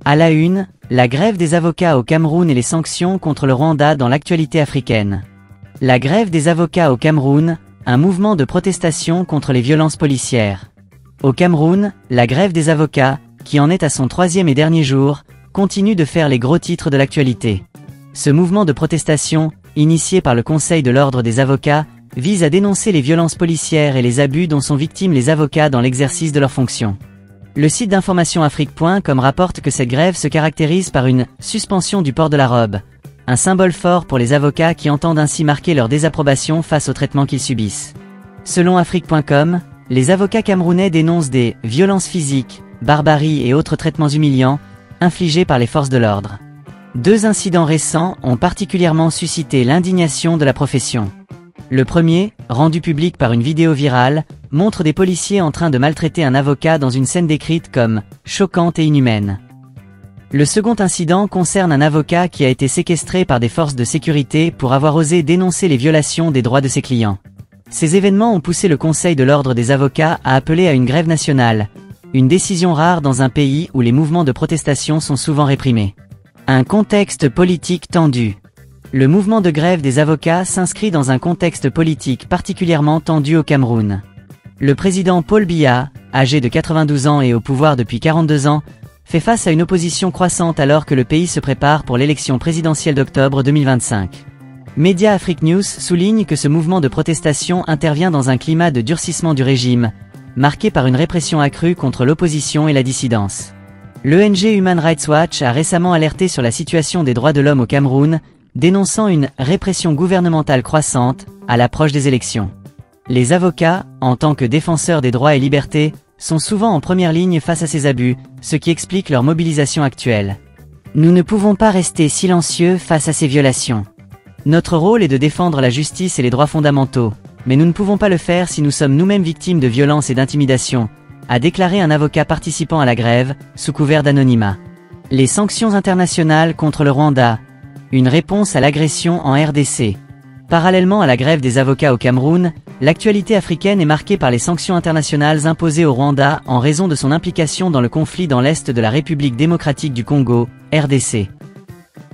À la une, la grève des avocats au Cameroun et les sanctions contre le Rwanda dans l'actualité africaine. La grève des avocats au Cameroun, un mouvement de protestation contre les violences policières. Au Cameroun, la grève des avocats, qui en est à son 3e et dernier jour, continue de faire les gros titres de l'actualité. Ce mouvement de protestation, initié par le Conseil de l'Ordre des avocats, vise à dénoncer les violences policières et les abus dont sont victimes les avocats dans l'exercice de leurs fonctions. Le site d'informationafrique.com rapporte que cette grève se caractérise par une suspension du port de la robe, un symbole fort pour les avocats qui entendent ainsi marquer leur désapprobation face au traitement qu'ils subissent. Selon Afrique.com, les avocats camerounais dénoncent des violences physiques, barbaries et autres traitements humiliants, infligés par les forces de l'ordre. 2 incidents récents ont particulièrement suscité l'indignation de la profession. Le premier, rendu public par une vidéo virale, montre des policiers en train de maltraiter un avocat dans une scène décrite comme choquante et inhumaine. Le second incident concerne un avocat qui a été séquestré par des forces de sécurité pour avoir osé dénoncer les violations des droits de ses clients. Ces événements ont poussé le Conseil de l'Ordre des avocats à appeler à une grève nationale, une décision rare dans un pays où les mouvements de protestation sont souvent réprimés. Un contexte politique tendu. Le mouvement de grève des avocats s'inscrit dans un contexte politique particulièrement tendu au Cameroun. Le président Paul Biya, âgé de 92 ans et au pouvoir depuis 42 ans, fait face à une opposition croissante alors que le pays se prépare pour l'élection présidentielle d'octobre 2025. Media Afrique News souligne que ce mouvement de protestation intervient dans un climat de durcissement du régime, marqué par une répression accrue contre l'opposition et la dissidence. L'ONG Human Rights Watch a récemment alerté sur la situation des droits de l'homme au Cameroun, dénonçant une répression gouvernementale croissante à l'approche des élections. Les avocats, en tant que défenseurs des droits et libertés, sont souvent en première ligne face à ces abus, ce qui explique leur mobilisation actuelle. Nous ne pouvons pas rester silencieux face à ces violations. Notre rôle est de défendre la justice et les droits fondamentaux, mais nous ne pouvons pas le faire si nous sommes nous-mêmes victimes de violences et d'intimidation, a déclaré un avocat participant à la grève, sous couvert d'anonymat. Les sanctions internationales contre le Rwanda. Une réponse à l'agression en RDC. Parallèlement à la grève des avocats au Cameroun, l'actualité africaine est marquée par les sanctions internationales imposées au Rwanda en raison de son implication dans le conflit dans l'est de la République démocratique du Congo, RDC.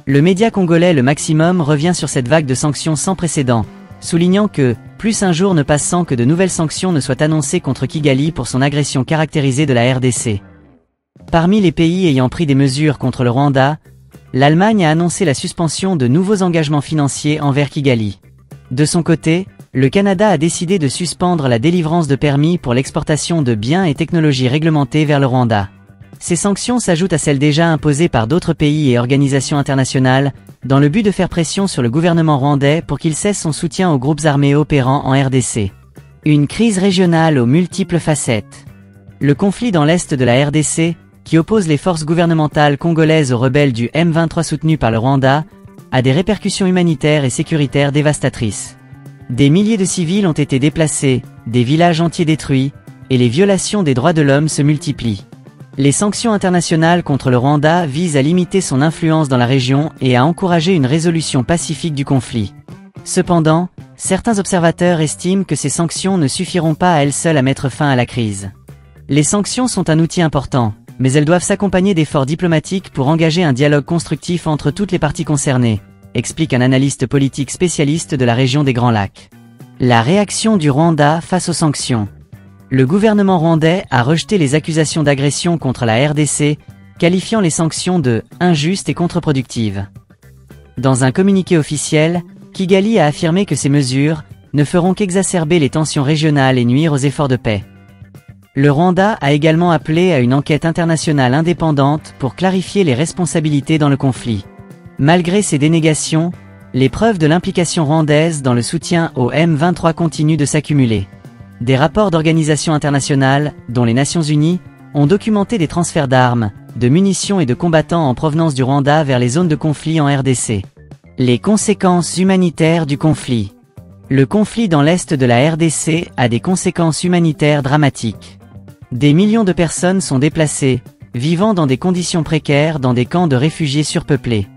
Le média congolais Le Maximum revient sur cette vague de sanctions sans précédent, soulignant que « plus un jour ne passe sans que de nouvelles sanctions ne soient annoncées contre Kigali pour son agression caractérisée de la RDC ». Parmi les pays ayant pris des mesures contre le Rwanda, l'Allemagne a annoncé la suspension de nouveaux engagements financiers envers Kigali. De son côté, le Canada a décidé de suspendre la délivrance de permis pour l'exportation de biens et technologies réglementés vers le Rwanda. Ces sanctions s'ajoutent à celles déjà imposées par d'autres pays et organisations internationales, dans le but de faire pression sur le gouvernement rwandais pour qu'il cesse son soutien aux groupes armés opérant en RDC. Une crise régionale aux multiples facettes. Le conflit dans l'est de la RDC, qui oppose les forces gouvernementales congolaises aux rebelles du M23 soutenus par le Rwanda, a des répercussions humanitaires et sécuritaires dévastatrices. Des milliers de civils ont été déplacés, des villages entiers détruits, et les violations des droits de l'homme se multiplient. Les sanctions internationales contre le Rwanda visent à limiter son influence dans la région et à encourager une résolution pacifique du conflit. Cependant, certains observateurs estiment que ces sanctions ne suffiront pas à elles seules à mettre fin à la crise. Les sanctions sont un outil important, mais elles doivent s'accompagner d'efforts diplomatiques pour engager un dialogue constructif entre toutes les parties concernées, explique un analyste politique spécialiste de la région des Grands Lacs. La réaction du Rwanda face aux sanctions. Le gouvernement rwandais a rejeté les accusations d'agression contre la RDC, qualifiant les sanctions de « injustes et contre-productives ». Dans un communiqué officiel, Kigali a affirmé que ces mesures ne feront qu'exacerber les tensions régionales et nuire aux efforts de paix. Le Rwanda a également appelé à une enquête internationale indépendante pour clarifier les responsabilités dans le conflit. Malgré ces dénégations, les preuves de l'implication rwandaise dans le soutien au M23 continuent de s'accumuler. Des rapports d'organisations internationales, dont les Nations Unies, ont documenté des transferts d'armes, de munitions et de combattants en provenance du Rwanda vers les zones de conflit en RDC. Les conséquences humanitaires du conflit. Le conflit dans l'est de la RDC a des conséquences humanitaires dramatiques. Des millions de personnes sont déplacées, vivant dans des conditions précaires dans des camps de réfugiés surpeuplés.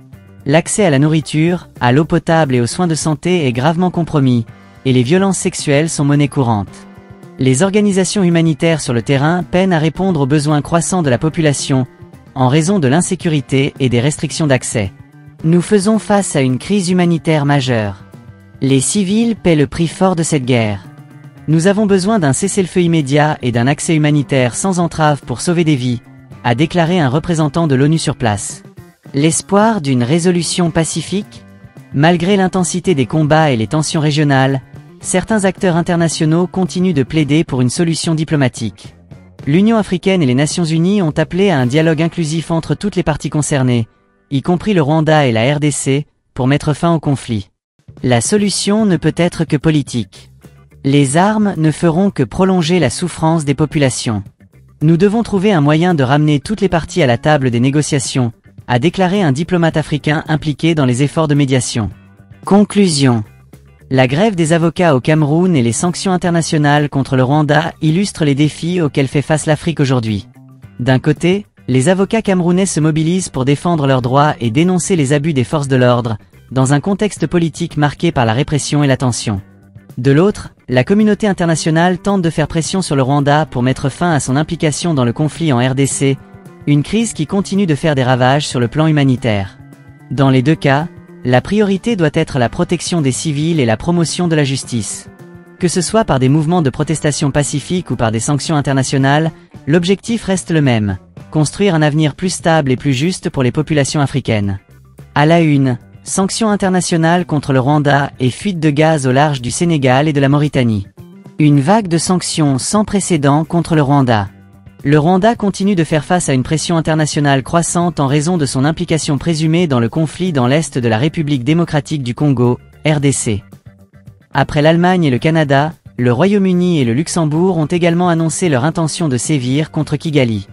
L'accès à la nourriture, à l'eau potable et aux soins de santé est gravement compromis, et les violences sexuelles sont monnaie courante. Les organisations humanitaires sur le terrain peinent à répondre aux besoins croissants de la population, en raison de l'insécurité et des restrictions d'accès. Nous faisons face à une crise humanitaire majeure. Les civils paient le prix fort de cette guerre. Nous avons besoin d'un cessez-le-feu immédiat et d'un accès humanitaire sans entrave pour sauver des vies, a déclaré un représentant de l'ONU sur place. L'espoir d'une résolution pacifique? Malgré l'intensité des combats et les tensions régionales, certains acteurs internationaux continuent de plaider pour une solution diplomatique. L'Union africaine et les Nations unies ont appelé à un dialogue inclusif entre toutes les parties concernées, y compris le Rwanda et la RDC, pour mettre fin au conflit. La solution ne peut être que politique. Les armes ne feront que prolonger la souffrance des populations. Nous devons trouver un moyen de ramener toutes les parties à la table des négociations, a déclaré un diplomate africain impliqué dans les efforts de médiation. Conclusion. La grève des avocats au Cameroun et les sanctions internationales contre le Rwanda illustrent les défis auxquels fait face l'Afrique aujourd'hui. D'un côté, les avocats camerounais se mobilisent pour défendre leurs droits et dénoncer les abus des forces de l'ordre, dans un contexte politique marqué par la répression et la tension. De l'autre, la communauté internationale tente de faire pression sur le Rwanda pour mettre fin à son implication dans le conflit en RDC, une crise qui continue de faire des ravages sur le plan humanitaire. Dans les deux cas, la priorité doit être la protection des civils et la promotion de la justice. Que ce soit par des mouvements de protestation pacifiques ou par des sanctions internationales, l'objectif reste le même, construire un avenir plus stable et plus juste pour les populations africaines. À la une, sanctions internationales contre le Rwanda et fuite de gaz au large du Sénégal et de la Mauritanie. Une vague de sanctions sans précédent contre le Rwanda. Le Rwanda continue de faire face à une pression internationale croissante en raison de son implication présumée dans le conflit dans l'est de la République démocratique du Congo, RDC. Après l'Allemagne et le Canada, le Royaume-Uni et le Luxembourg ont également annoncé leur intention de sévir contre Kigali.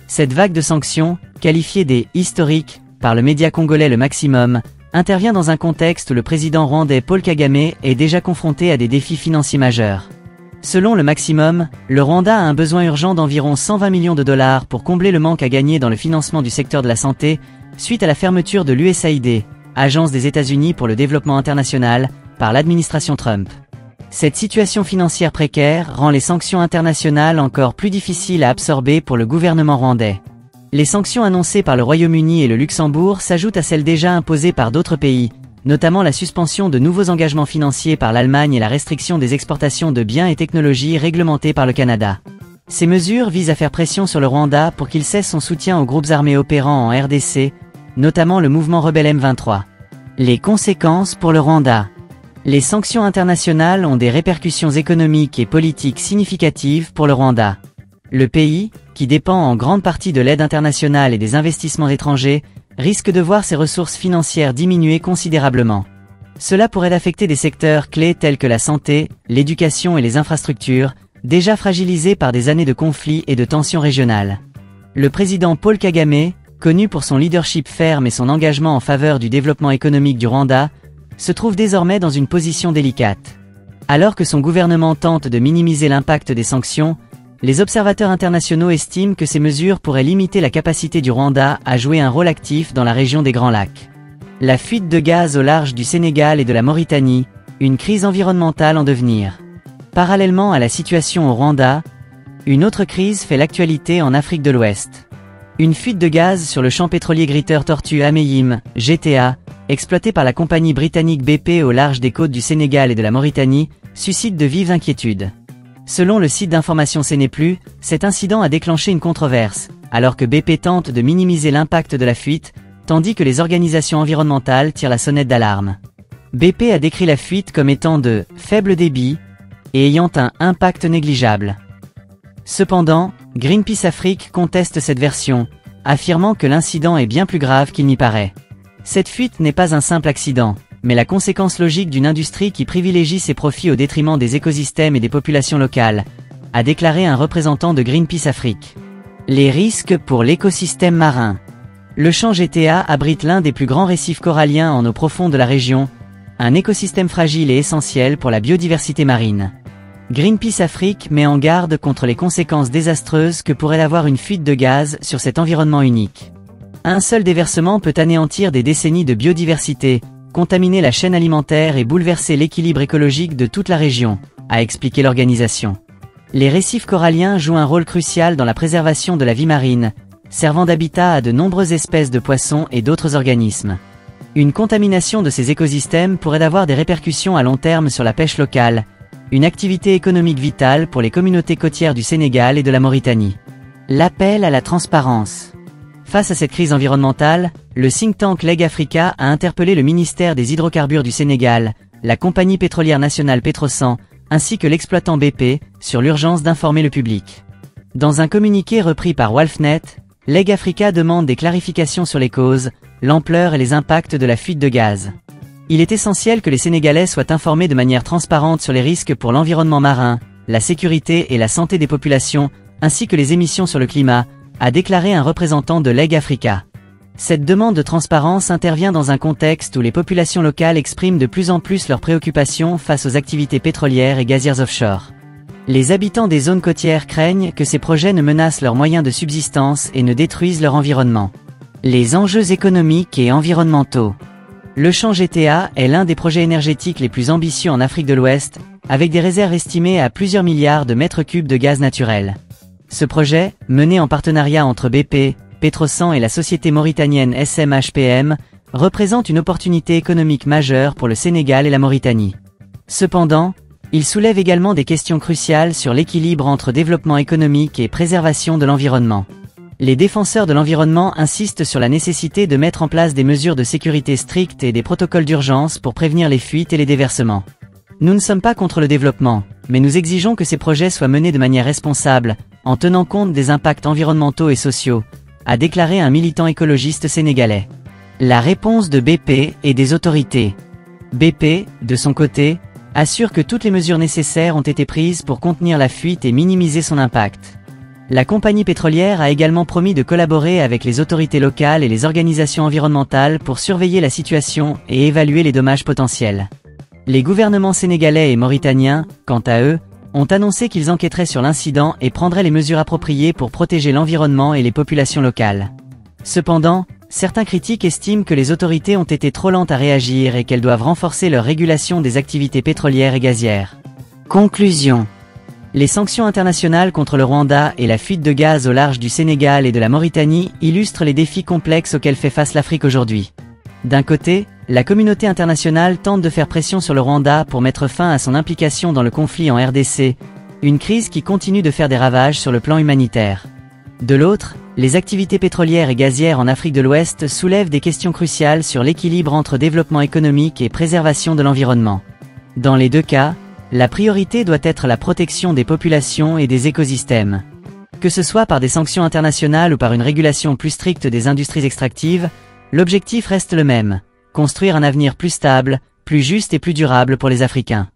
Cette vague de sanctions, qualifiée des « historiques » par le média congolais Le Maximum, intervient dans un contexte où le président rwandais Paul Kagame est déjà confronté à des défis financiers majeurs. Selon Le Maximum, le Rwanda a un besoin urgent d'environ 120 millions de dollars pour combler le manque à gagner dans le financement du secteur de la santé, suite à la fermeture de l'USAID, Agence des États-Unis pour le développement international, par l'administration Trump. Cette situation financière précaire rend les sanctions internationales encore plus difficiles à absorber pour le gouvernement rwandais. Les sanctions annoncées par le Royaume-Uni et le Luxembourg s'ajoutent à celles déjà imposées par d'autres pays, notamment la suspension de nouveaux engagements financiers par l'Allemagne et la restriction des exportations de biens et technologies réglementées par le Canada. Ces mesures visent à faire pression sur le Rwanda pour qu'il cesse son soutien aux groupes armés opérant en RDC, notamment le mouvement rebelle M23. Les conséquences pour le Rwanda. Les sanctions internationales ont des répercussions économiques et politiques significatives pour le Rwanda. Le pays, qui dépend en grande partie de l'aide internationale et des investissements étrangers, risque de voir ses ressources financières diminuer considérablement. Cela pourrait affecter des secteurs clés tels que la santé, l'éducation et les infrastructures, déjà fragilisés par des années de conflits et de tensions régionales. Le président Paul Kagame, connu pour son leadership ferme et son engagement en faveur du développement économique du Rwanda, se trouve désormais dans une position délicate. Alors que son gouvernement tente de minimiser l'impact des sanctions, les observateurs internationaux estiment que ces mesures pourraient limiter la capacité du Rwanda à jouer un rôle actif dans la région des Grands Lacs. La fuite de gaz au large du Sénégal et de la Mauritanie, une crise environnementale en devenir. Parallèlement à la situation au Rwanda, une autre crise fait l'actualité en Afrique de l'Ouest. Une fuite de gaz sur le champ pétrolier Greater Tortue Ahmeyim, GTA, exploité par la compagnie britannique BP au large des côtes du Sénégal et de la Mauritanie, suscite de vives inquiétudes. Selon le site d'information CNews, cet incident a déclenché une controverse, alors que BP tente de minimiser l'impact de la fuite, tandis que les organisations environnementales tirent la sonnette d'alarme. BP a décrit la fuite comme étant de « faible débit » et ayant un « impact négligeable ». Cependant, Greenpeace Afrique conteste cette version, affirmant que l'incident est bien plus grave qu'il n'y paraît. Cette fuite n'est pas un simple accident, mais la conséquence logique d'une industrie qui privilégie ses profits au détriment des écosystèmes et des populations locales, a déclaré un représentant de Greenpeace Afrique. Les risques pour l'écosystème marin. Le champ GTA abrite l'un des plus grands récifs coralliens en eau profonde de la région, un écosystème fragile et essentiel pour la biodiversité marine. Greenpeace Afrique met en garde contre les conséquences désastreuses que pourrait avoir une fuite de gaz sur cet environnement unique. Un seul déversement peut anéantir des décennies de biodiversité, contaminer la chaîne alimentaire et bouleverser l'équilibre écologique de toute la région, a expliqué l'organisation. Les récifs coralliens jouent un rôle crucial dans la préservation de la vie marine, servant d'habitat à de nombreuses espèces de poissons et d'autres organismes. Une contamination de ces écosystèmes pourrait avoir des répercussions à long terme sur la pêche locale, une activité économique vitale pour les communautés côtières du Sénégal et de la Mauritanie. L'appel à la transparence. Face à cette crise environnementale, le think tank Leg Africa a interpellé le ministère des Hydrocarbures du Sénégal, la compagnie pétrolière nationale Petrosen, ainsi que l'exploitant BP, sur l'urgence d'informer le public. Dans un communiqué repris par Wolfnet, Leg Africa demande des clarifications sur les causes, l'ampleur et les impacts de la fuite de gaz. Il est essentiel que les Sénégalais soient informés de manière transparente sur les risques pour l'environnement marin, la sécurité et la santé des populations, ainsi que les émissions sur le climat, a déclaré un représentant de Leg Africa. Cette demande de transparence intervient dans un contexte où les populations locales expriment de plus en plus leurs préoccupations face aux activités pétrolières et gazières offshore. Les habitants des zones côtières craignent que ces projets ne menacent leurs moyens de subsistance et ne détruisent leur environnement. Les enjeux économiques et environnementaux. Le champ GTA est l'un des projets énergétiques les plus ambitieux en Afrique de l'Ouest, avec des réserves estimées à plusieurs milliards de mètres cubes de gaz naturel. Ce projet, mené en partenariat entre BP, Petrosen et la société mauritanienne SMHPM, représente une opportunité économique majeure pour le Sénégal et la Mauritanie. Cependant, il soulève également des questions cruciales sur l'équilibre entre développement économique et préservation de l'environnement. Les défenseurs de l'environnement insistent sur la nécessité de mettre en place des mesures de sécurité strictes et des protocoles d'urgence pour prévenir les fuites et les déversements. Nous ne sommes pas contre le développement, mais nous exigeons que ces projets soient menés de manière responsable, en tenant compte des impacts environnementaux et sociaux, a déclaré un militant écologiste sénégalais. La réponse de BP et des autorités. BP, de son côté, assure que toutes les mesures nécessaires ont été prises pour contenir la fuite et minimiser son impact. La compagnie pétrolière a également promis de collaborer avec les autorités locales et les organisations environnementales pour surveiller la situation et évaluer les dommages potentiels. Les gouvernements sénégalais et mauritaniens, quant à eux, ont annoncé qu'ils enquêteraient sur l'incident et prendraient les mesures appropriées pour protéger l'environnement et les populations locales. Cependant, certains critiques estiment que les autorités ont été trop lentes à réagir et qu'elles doivent renforcer leur régulation des activités pétrolières et gazières. Conclusion. Les sanctions internationales contre le Rwanda et la fuite de gaz au large du Sénégal et de la Mauritanie illustrent les défis complexes auxquels fait face l'Afrique aujourd'hui. D'un côté, la communauté internationale tente de faire pression sur le Rwanda pour mettre fin à son implication dans le conflit en RDC, une crise qui continue de faire des ravages sur le plan humanitaire. De l'autre, les activités pétrolières et gazières en Afrique de l'Ouest soulèvent des questions cruciales sur l'équilibre entre développement économique et préservation de l'environnement. Dans les deux cas, la priorité doit être la protection des populations et des écosystèmes. Que ce soit par des sanctions internationales ou par une régulation plus stricte des industries extractives, l'objectif reste le même: construire un avenir plus stable, plus juste et plus durable pour les Africains.